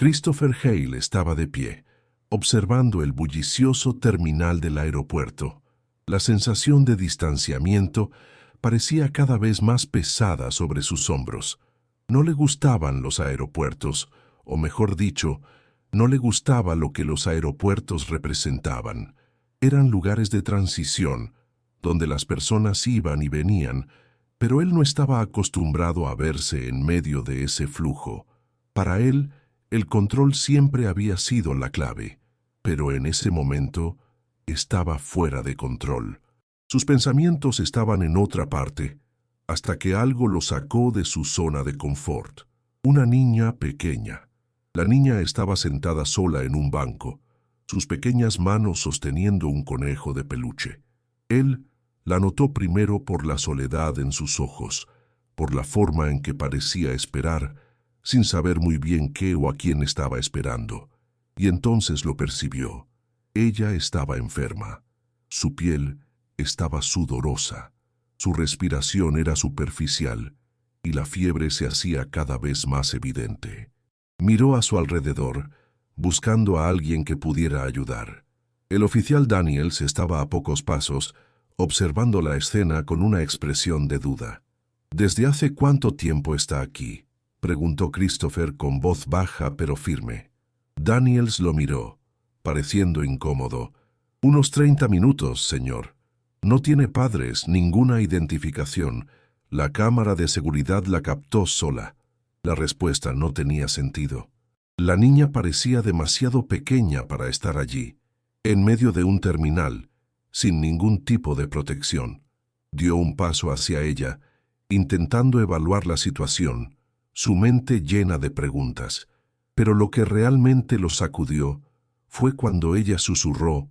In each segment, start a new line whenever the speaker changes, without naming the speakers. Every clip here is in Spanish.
Christopher Hale estaba de pie, observando el bullicioso terminal del aeropuerto. La sensación de distanciamiento parecía cada vez más pesada sobre sus hombros. No le gustaban los aeropuertos, o mejor dicho, no le gustaba lo que los aeropuertos representaban. Eran lugares de transición, donde las personas iban y venían, pero él no estaba acostumbrado a verse en medio de ese flujo. Para él, el control siempre había sido la clave, pero en ese momento estaba fuera de control. Sus pensamientos estaban en otra parte, hasta que algo lo sacó de su zona de confort. Una niña pequeña. La niña estaba sentada sola en un banco, sus pequeñas manos sosteniendo un conejo de peluche. Él la notó primero por la soledad en sus ojos, por la forma en que parecía esperar, sin saber muy bien qué o a quién estaba esperando. Y entonces lo percibió. Ella estaba enferma. Su piel estaba sudorosa. Su respiración era superficial y la fiebre se hacía cada vez más evidente. Miró a su alrededor, buscando a alguien que pudiera ayudar. El oficial Daniels estaba a pocos pasos, observando la escena con una expresión de duda. ¿Desde hace cuánto tiempo está aquí?, preguntó Christopher con voz baja pero firme. Daniels lo miró, pareciendo incómodo. «Unos 30 minutos, señor. No tiene padres, ninguna identificación. La cámara de seguridad la captó sola». La respuesta no tenía sentido. La niña parecía demasiado pequeña para estar allí, en medio de un terminal, sin ningún tipo de protección. Dio un paso hacia ella, intentando evaluar la situación, su mente llena de preguntas. Pero lo que realmente lo sacudió fue cuando ella susurró,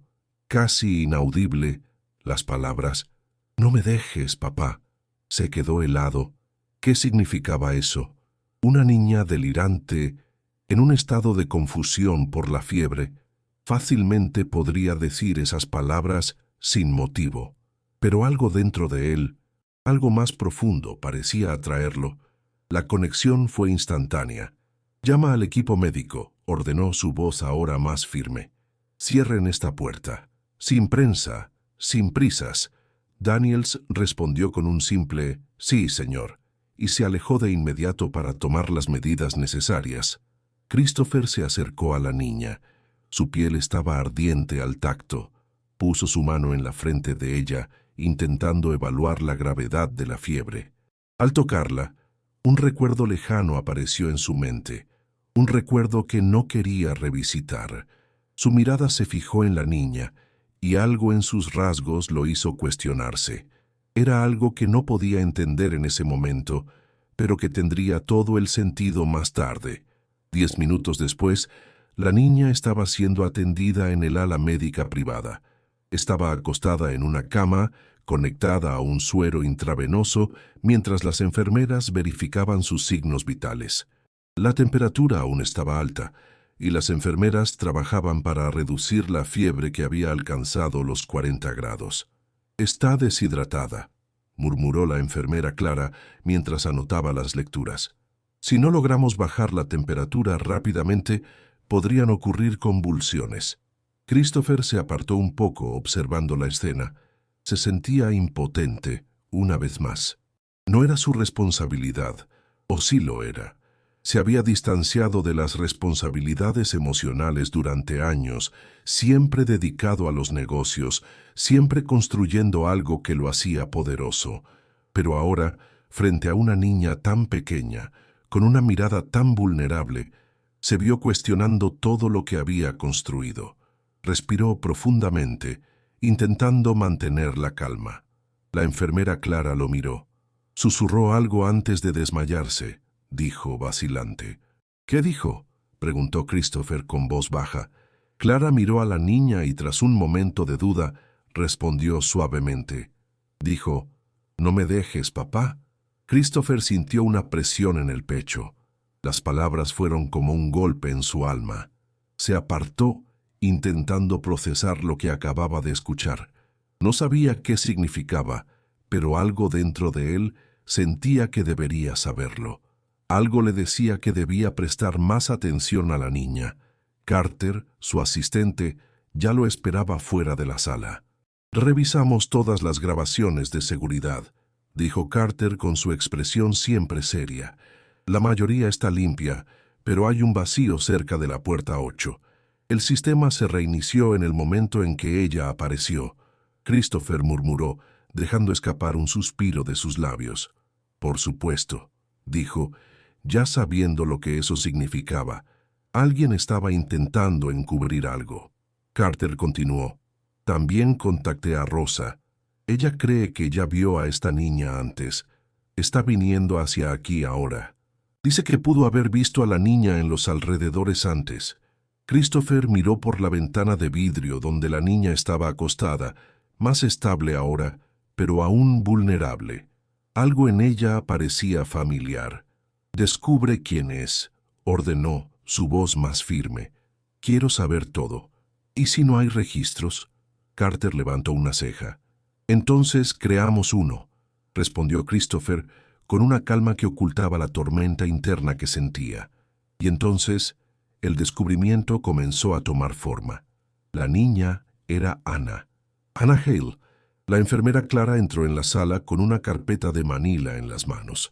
casi inaudible, las palabras: «No me dejes, papá». Se quedó helado. ¿Qué significaba eso? Una niña delirante, en un estado de confusión por la fiebre, fácilmente podría decir esas palabras sin motivo. Pero algo dentro de él, algo más profundo, parecía atraerlo. La conexión fue instantánea. «Llama al equipo médico», ordenó su voz ahora más firme. «Cierren esta puerta. Sin prensa, sin prisas». Daniels respondió con un simple «Sí, señor», y se alejó de inmediato para tomar las medidas necesarias. Christopher se acercó a la niña. Su piel estaba ardiente al tacto. Puso su mano en la frente de ella, intentando evaluar la gravedad de la fiebre. Al tocarla, un recuerdo lejano apareció en su mente, un recuerdo que no quería revisitar. Su mirada se fijó en la niña, y algo en sus rasgos lo hizo cuestionarse. Era algo que no podía entender en ese momento, pero que tendría todo el sentido más tarde. 10 minutos después, la niña estaba siendo atendida en el ala médica privada. Estaba acostada en una cama, conectada a un suero intravenoso, mientras las enfermeras verificaban sus signos vitales. La temperatura aún estaba alta, y las enfermeras trabajaban para reducir la fiebre que había alcanzado los 40 grados. «Está deshidratada», murmuró la enfermera Clara mientras anotaba las lecturas. «Si no logramos bajar la temperatura rápidamente, podrían ocurrir convulsiones». Christopher se apartó un poco observando la escena. Se sentía impotente, una vez más. No era su responsabilidad, o sí lo era. Se había distanciado de las responsabilidades emocionales durante años, siempre dedicado a los negocios, siempre construyendo algo que lo hacía poderoso. Pero ahora, frente a una niña tan pequeña, con una mirada tan vulnerable, se vio cuestionando todo lo que había construido. Respiró profundamente, intentando mantener la calma. La enfermera Clara lo miró. Susurró algo antes de desmayarse, dijo vacilante. «¿Qué dijo?», preguntó Christopher con voz baja. Clara miró a la niña y tras un momento de duda, respondió suavemente. Dijo: «No me dejes, papá». Christopher sintió una presión en el pecho. Las palabras fueron como un golpe en su alma. Se apartó, intentando procesar lo que acababa de escuchar. No sabía qué significaba, pero algo dentro de él sentía que debería saberlo. Algo le decía que debía prestar más atención a la niña. Carter, su asistente, ya lo esperaba fuera de la sala. «Revisamos todas las grabaciones de seguridad», dijo Carter con su expresión siempre seria. «La mayoría está limpia, pero hay un vacío cerca de la puerta 8. El sistema se reinició en el momento en que ella apareció». Christopher murmuró, dejando escapar un suspiro de sus labios. «Por supuesto», dijo, ya sabiendo lo que eso significaba. Alguien estaba intentando encubrir algo. Carter continuó. «También contacté a Rosa. Ella cree que ya vio a esta niña antes. Está viniendo hacia aquí ahora. Dice que pudo haber visto a la niña en los alrededores antes». Christopher miró por la ventana de vidrio donde la niña estaba acostada, más estable ahora, pero aún vulnerable. Algo en ella parecía familiar. «Descubre quién es», ordenó, su voz más firme. «Quiero saber todo». «¿Y si no hay registros?». Carter levantó una ceja. «Entonces creamos uno», respondió Christopher con una calma que ocultaba la tormenta interna que sentía. Y entonces el descubrimiento comenzó a tomar forma. La niña era Anna. Anna Hale. La enfermera Clara entró en la sala con una carpeta de Manila en las manos.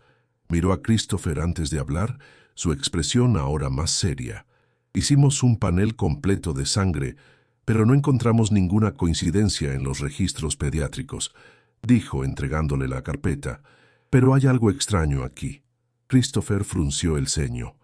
Miró a Christopher antes de hablar, su expresión ahora más seria. «Hicimos un panel completo de sangre, pero no encontramos ninguna coincidencia en los registros pediátricos», dijo entregándole la carpeta. «Pero hay algo extraño aquí». Christopher frunció el ceño.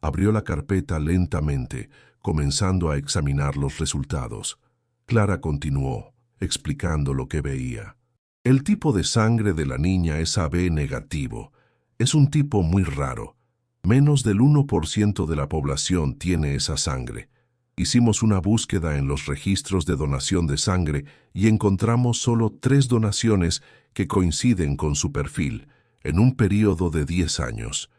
Abrió la carpeta lentamente, comenzando a examinar los resultados. Clara continuó, explicando lo que veía. «El tipo de sangre de la niña es AB negativo. Es un tipo muy raro. Menos del 1% de la población tiene esa sangre. Hicimos una búsqueda en los registros de donación de sangre y encontramos solo 3 donaciones que coinciden con su perfil, en un período de 10 años.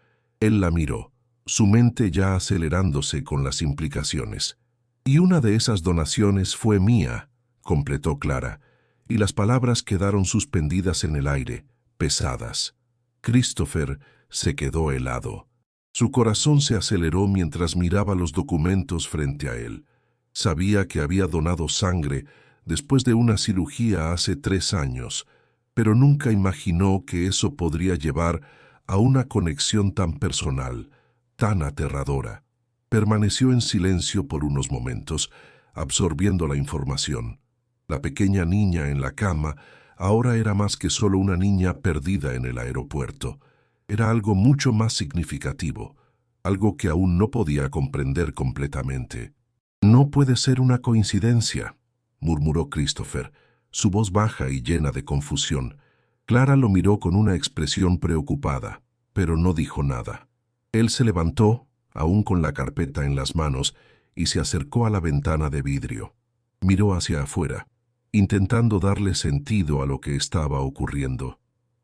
Él la miró, su mente ya acelerándose con las implicaciones. «Y una de esas donaciones fue mía», completó Clara, y las palabras quedaron suspendidas en el aire, pesadas. Christopher se quedó helado. Su corazón se aceleró mientras miraba los documentos frente a él. Sabía que había donado sangre después de una cirugía hace 3 años, pero nunca imaginó que eso podría llevar a una conexión tan personal, tan aterradora. Permaneció en silencio por unos momentos, absorbiendo la información. La pequeña niña en la cama ahora era más que solo una niña perdida en el aeropuerto. Era algo mucho más significativo, algo que aún no podía comprender completamente. «No puede ser una coincidencia», murmuró Christopher, su voz baja y llena de confusión. Clara lo miró con una expresión preocupada, pero no dijo nada. Él se levantó, aún con la carpeta en las manos, y se acercó a la ventana de vidrio. Miró hacia afuera, intentando darle sentido a lo que estaba ocurriendo.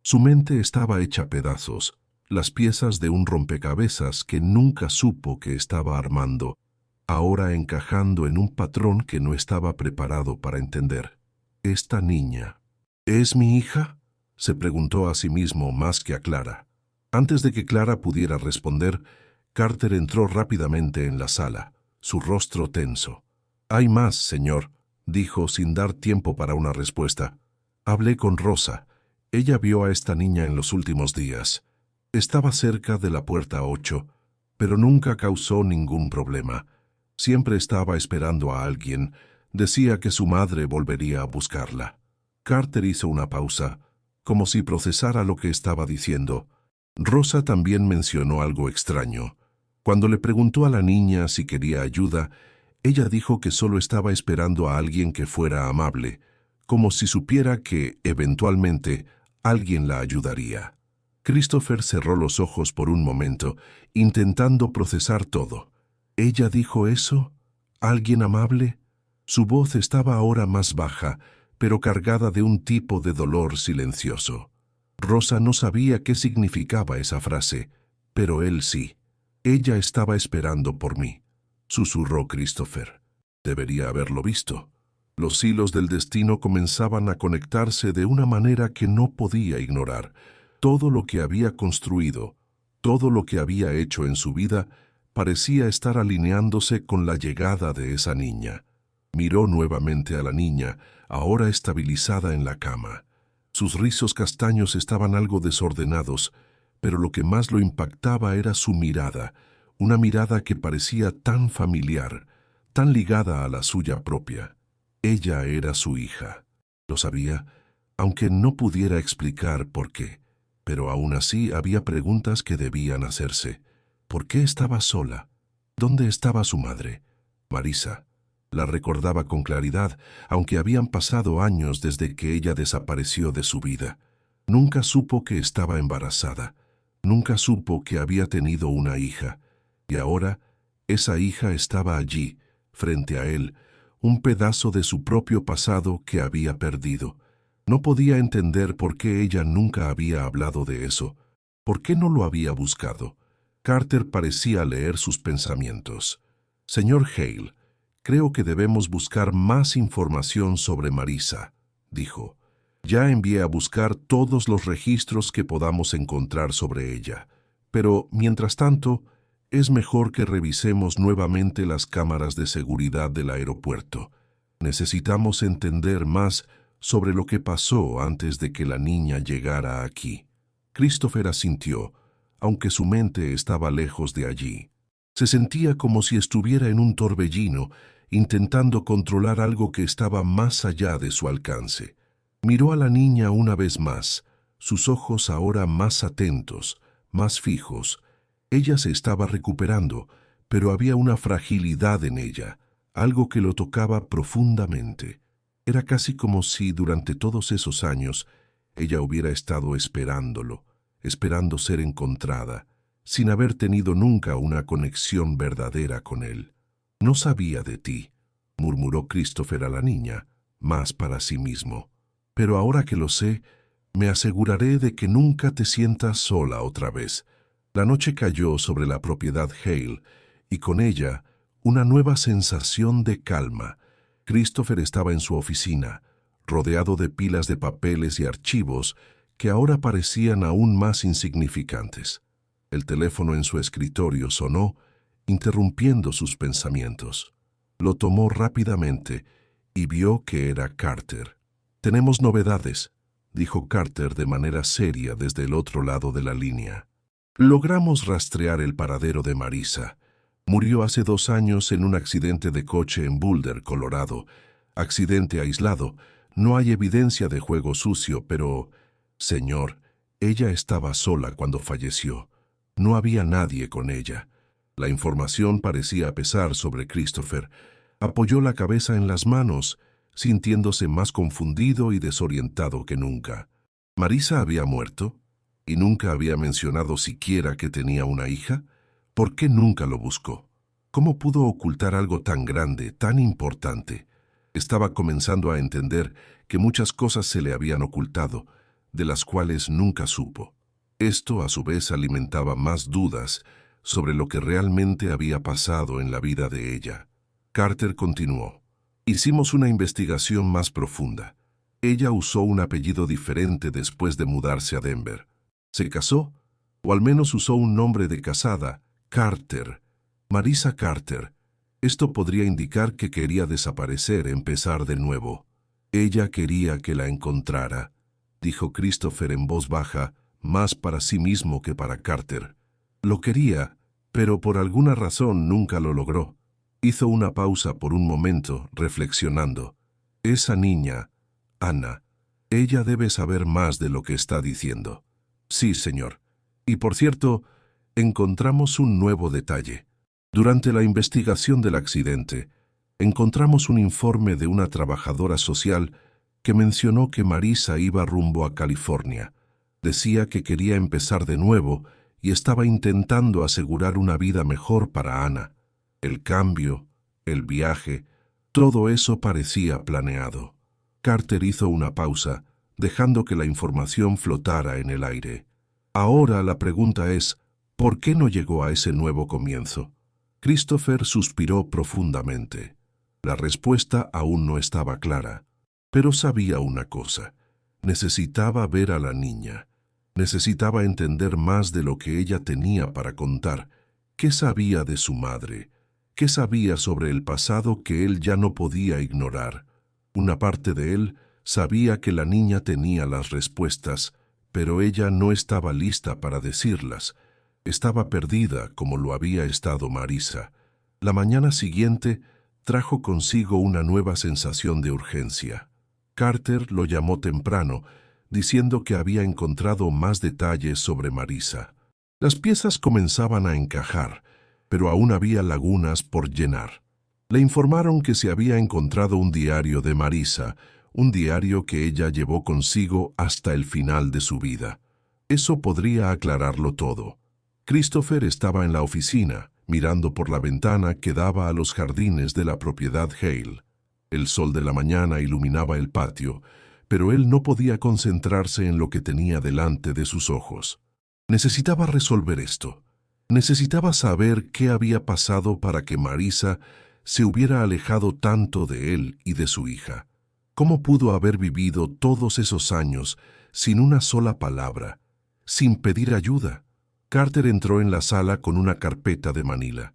Su mente estaba hecha pedazos, las piezas de un rompecabezas que nunca supo que estaba armando, ahora encajando en un patrón que no estaba preparado para entender. «Esta niña, ¿es mi hija?», se preguntó a sí mismo más que a Clara. Antes de que Clara pudiera responder, Carter entró rápidamente en la sala, su rostro tenso. «Hay más, señor», dijo sin dar tiempo para una respuesta. «Hablé con Rosa. Ella vio a esta niña en los últimos días. Estaba cerca de la puerta 8, pero nunca causó ningún problema. Siempre estaba esperando a alguien. Decía que su madre volvería a buscarla». Carter hizo una pausa, como si procesara lo que estaba diciendo. Rosa también mencionó algo extraño. Cuando le preguntó a la niña si quería ayuda, ella dijo que solo estaba esperando a alguien que fuera amable, como si supiera que, eventualmente, alguien la ayudaría. Christopher cerró los ojos por un momento, intentando procesar todo. ¿Ella dijo eso? ¿Alguien amable? Su voz estaba ahora más baja, pero cargada de un tipo de dolor silencioso. Rosa no sabía qué significaba esa frase, pero él sí. «Ella estaba esperando por mí», susurró Christopher. Debería haberlo visto. Los hilos del destino comenzaban a conectarse de una manera que no podía ignorar. Todo lo que había construido, Todo lo que había hecho en su vida parecía estar alineándose con la llegada de esa niña. Miró nuevamente a la niña, ahora estabilizada en la cama. Sus rizos castaños estaban algo desordenados, pero lo que más lo impactaba era su mirada, una mirada que parecía tan familiar, tan ligada a la suya propia. Ella era su hija. Lo sabía, aunque no pudiera explicar por qué. Pero aún así había preguntas que debían hacerse. ¿Por qué estaba sola? ¿Dónde estaba su madre? Marisa. La recordaba con claridad, aunque habían pasado años desde que ella desapareció de su vida. Nunca supo que estaba embarazada. Nunca supo que había tenido una hija. Y ahora, esa hija estaba allí, frente a él, un pedazo de su propio pasado que había perdido. No podía entender por qué ella nunca había hablado de eso. ¿Por qué no lo había buscado? Carter parecía leer sus pensamientos. Señor Hale, creo que debemos buscar más información sobre Marisa, dijo. Ya envié a buscar todos los registros que podamos encontrar sobre ella. Pero, mientras tanto, es mejor que revisemos nuevamente las cámaras de seguridad del aeropuerto. Necesitamos entender más sobre lo que pasó antes de que la niña llegara aquí. Christopher asintió, aunque su mente estaba lejos de allí. Se sentía como si estuviera en un torbellino, intentando controlar algo que estaba más allá de su alcance. Miró a la niña una vez más, sus ojos ahora más atentos, más fijos. Ella se estaba recuperando, pero había una fragilidad en ella, algo que lo tocaba profundamente. Era casi como si durante todos esos años ella hubiera estado esperándolo, esperando ser encontrada, sin haber tenido nunca una conexión verdadera con él. No sabía de ti, murmuró Christopher a la niña, más para sí mismo. Pero ahora que lo sé, me aseguraré de que nunca te sientas sola otra vez. La noche cayó sobre la propiedad Hale, y con ella una nueva sensación de calma. Christopher estaba en su oficina, rodeado de pilas de papeles y archivos que ahora parecían aún más insignificantes. El teléfono en su escritorio sonó, interrumpiendo sus pensamientos. Lo tomó rápidamente y vio que era Carter. «Tenemos novedades», dijo Carter de manera seria desde el otro lado de la línea. «Logramos rastrear el paradero de Marisa. Murió hace 2 años en un accidente de coche en Boulder, Colorado. Accidente aislado. No hay evidencia de juego sucio, pero... Señor, ella estaba sola cuando falleció. No había nadie con ella». La información parecía pesar sobre Christopher. Apoyó la cabeza en las manos, sintiéndose más confundido y desorientado que nunca. ¿Marisa había muerto? ¿Y nunca había mencionado siquiera que tenía una hija? ¿Por qué nunca lo buscó? ¿Cómo pudo ocultar algo tan grande, tan importante? Estaba comenzando a entender que muchas cosas se le habían ocultado, de las cuales nunca supo. Esto, a su vez, alimentaba más dudas sobre lo que realmente había pasado en la vida de ella. Carter continuó. «Hicimos una investigación más profunda. Ella usó un apellido diferente después de mudarse a Denver. ¿Se casó? O al menos usó un nombre de casada, Carter. Marisa Carter. Esto podría indicar que quería desaparecer, empezar de nuevo. Ella quería que la encontrara», dijo Christopher en voz baja, más para sí mismo que para Carter. Lo quería, pero por alguna razón nunca lo logró. Hizo una pausa por un momento, reflexionando. Esa niña, Ana, ella debe saber más de lo que está diciendo. Sí, señor. Y por cierto, encontramos un nuevo detalle. Durante la investigación del accidente, encontramos un informe de una trabajadora social que mencionó que Marisa iba rumbo a California. Decía que quería empezar de nuevo y estaba intentando asegurar una vida mejor para Ana. El cambio, el viaje, todo eso parecía planeado. Carter hizo una pausa, dejando que la información flotara en el aire. Ahora la pregunta es, ¿por qué no llegó a ese nuevo comienzo? Christopher suspiró profundamente. La respuesta aún no estaba clara, pero sabía una cosa. Necesitaba ver a la niña. Necesitaba entender más de lo que ella tenía para contar. ¿Qué sabía de su madre? ¿Qué sabía sobre el pasado que él ya no podía ignorar? Una parte de él sabía que la niña tenía las respuestas, pero ella no estaba lista para decirlas. Estaba perdida como lo había estado Marisa. La mañana siguiente trajo consigo una nueva sensación de urgencia. Carter lo llamó temprano, diciendo que había encontrado más detalles sobre Marisa. Las piezas comenzaban a encajar, pero aún había lagunas por llenar. Le informaron que se había encontrado un diario de Marisa, un diario que ella llevó consigo hasta el final de su vida. Eso podría aclararlo todo. Christopher estaba en la oficina, mirando por la ventana que daba a los jardines de la propiedad Hale. El sol de la mañana iluminaba el patio, pero él no podía concentrarse en lo que tenía delante de sus ojos. Necesitaba resolver esto. Necesitaba saber qué había pasado para que Marisa se hubiera alejado tanto de él y de su hija. ¿Cómo pudo haber vivido todos esos años sin una sola palabra, sin pedir ayuda? Carter entró en la sala con una carpeta de manila.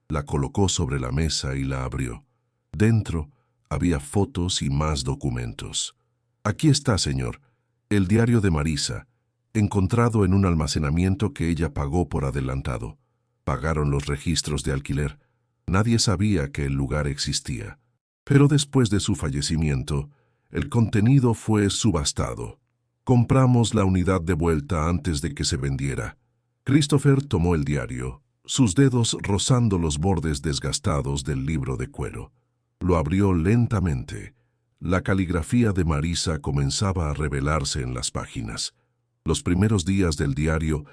La colocó sobre la mesa y la abrió. Dentro había fotos y más documentos. Aquí está, señor, el diario de Marisa, encontrado en un almacenamiento que ella pagó por adelantado. Pagaron los registros de alquiler. Nadie sabía que el lugar existía. Pero después de su fallecimiento, el contenido fue subastado. Compramos la unidad de vuelta antes de que se vendiera. Christopher tomó el diario, sus dedos rozando los bordes desgastados del libro de cuero. Lo abrió lentamente. La caligrafía de Marisa comenzaba a revelarse en las páginas. Los primeros días del diario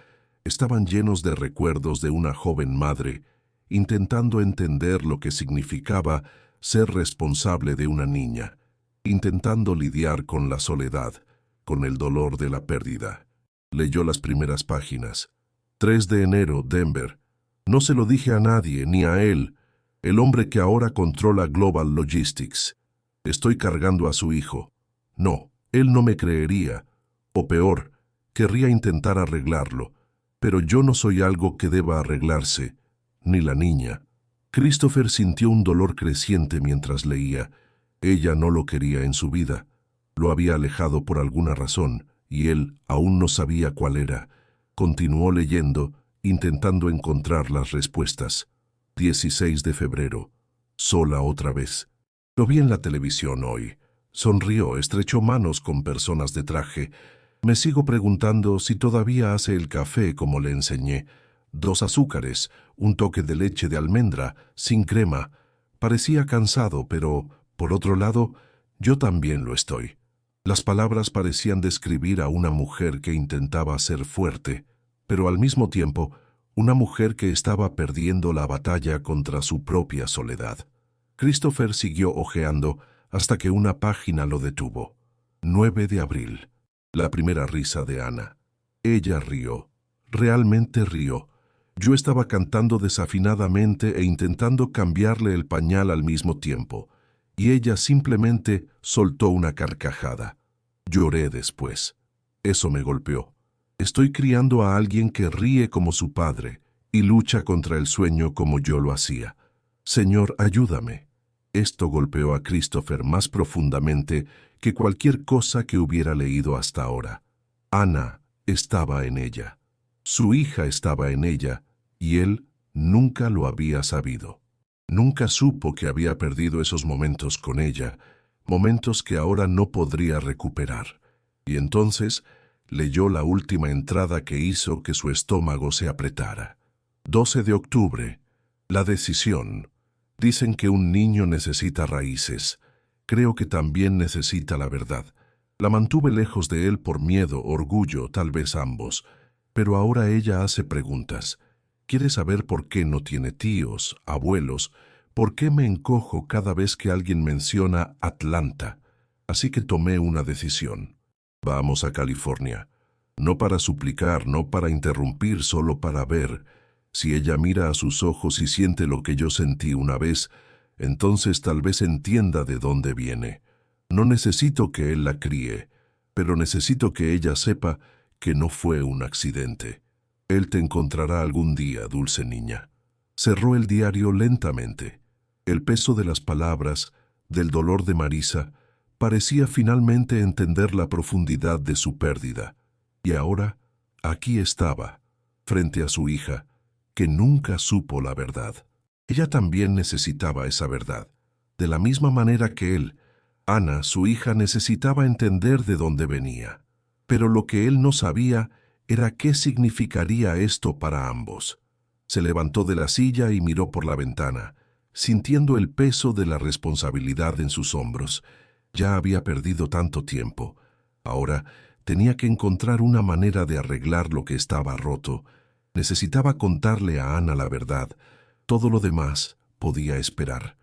estaban llenos de recuerdos de una joven madre intentando entender lo que significaba ser responsable de una niña, intentando lidiar con la soledad, con el dolor de la pérdida. Leyó las primeras páginas. 3 de enero, Denver. No se lo dije a nadie, ni a él, el hombre que ahora controla Global Logistics. Estoy cargando a su hijo. No, él no me creería. O peor, querría intentar arreglarlo. Pero yo no soy algo que deba arreglarse, ni la niña. Christopher sintió un dolor creciente mientras leía. Ella no lo quería en su vida. Lo había alejado por alguna razón, y él aún no sabía cuál era. Continuó leyendo, intentando encontrar las respuestas. 16 de febrero. Sola otra vez. Lo vi en la televisión hoy. Sonrió, estrechó manos con personas de traje. Me sigo preguntando si todavía hace el café como le enseñé. 2 azúcares, un toque de leche de almendra, sin crema. Parecía cansado, pero, por otro lado, yo también lo estoy. Las palabras parecían describir a una mujer que intentaba ser fuerte, pero al mismo tiempo, una mujer que estaba perdiendo la batalla contra su propia soledad. Christopher siguió hojeando hasta que una página lo detuvo. 9 de abril. La primera risa de Ana. Ella rió. Realmente rió. Yo estaba cantando desafinadamente e intentando cambiarle el pañal al mismo tiempo, y ella simplemente soltó una carcajada. Lloré después. Eso me golpeó. Estoy criando a alguien que ríe como su padre y lucha contra el sueño como yo lo hacía. Señor, ayúdame. Esto golpeó a Christopher más profundamente que cualquier cosa que hubiera leído hasta ahora. Ana estaba en ella. Su hija estaba en ella, y él nunca lo había sabido. Nunca supo que había perdido esos momentos con ella, momentos que ahora no podría recuperar. Y entonces leyó la última entrada que hizo que su estómago se apretara. 12 de octubre. La decisión. Dicen que un niño necesita raíces. Creo que también necesita la verdad. La mantuve lejos de él por miedo, orgullo, tal vez ambos. Pero ahora ella hace preguntas. Quiere saber por qué no tiene tíos, abuelos, por qué me encojo cada vez que alguien menciona Atlanta. Así que tomé una decisión. Vamos a California. No para suplicar, no para interrumpir, solo para ver. Si ella mira a sus ojos y siente lo que yo sentí una vez, entonces tal vez entienda de dónde viene. No necesito que él la críe, pero necesito que ella sepa que no fue un accidente. Él te encontrará algún día, dulce niña. Cerró el diario lentamente. El peso de las palabras, del dolor de Marisa, parecía finalmente entender la profundidad de su pérdida. Y ahora, aquí estaba, frente a su hija, que nunca supo la verdad. Ella también necesitaba esa verdad. De la misma manera que él, Ana, su hija, necesitaba entender de dónde venía. Pero lo que él no sabía era qué significaría esto para ambos. Se levantó de la silla y miró por la ventana, sintiendo el peso de la responsabilidad en sus hombros. Ya había perdido tanto tiempo. Ahora tenía que encontrar una manera de arreglar lo que estaba roto. Necesitaba contarle a Ana la verdad. Todo lo demás podía esperar.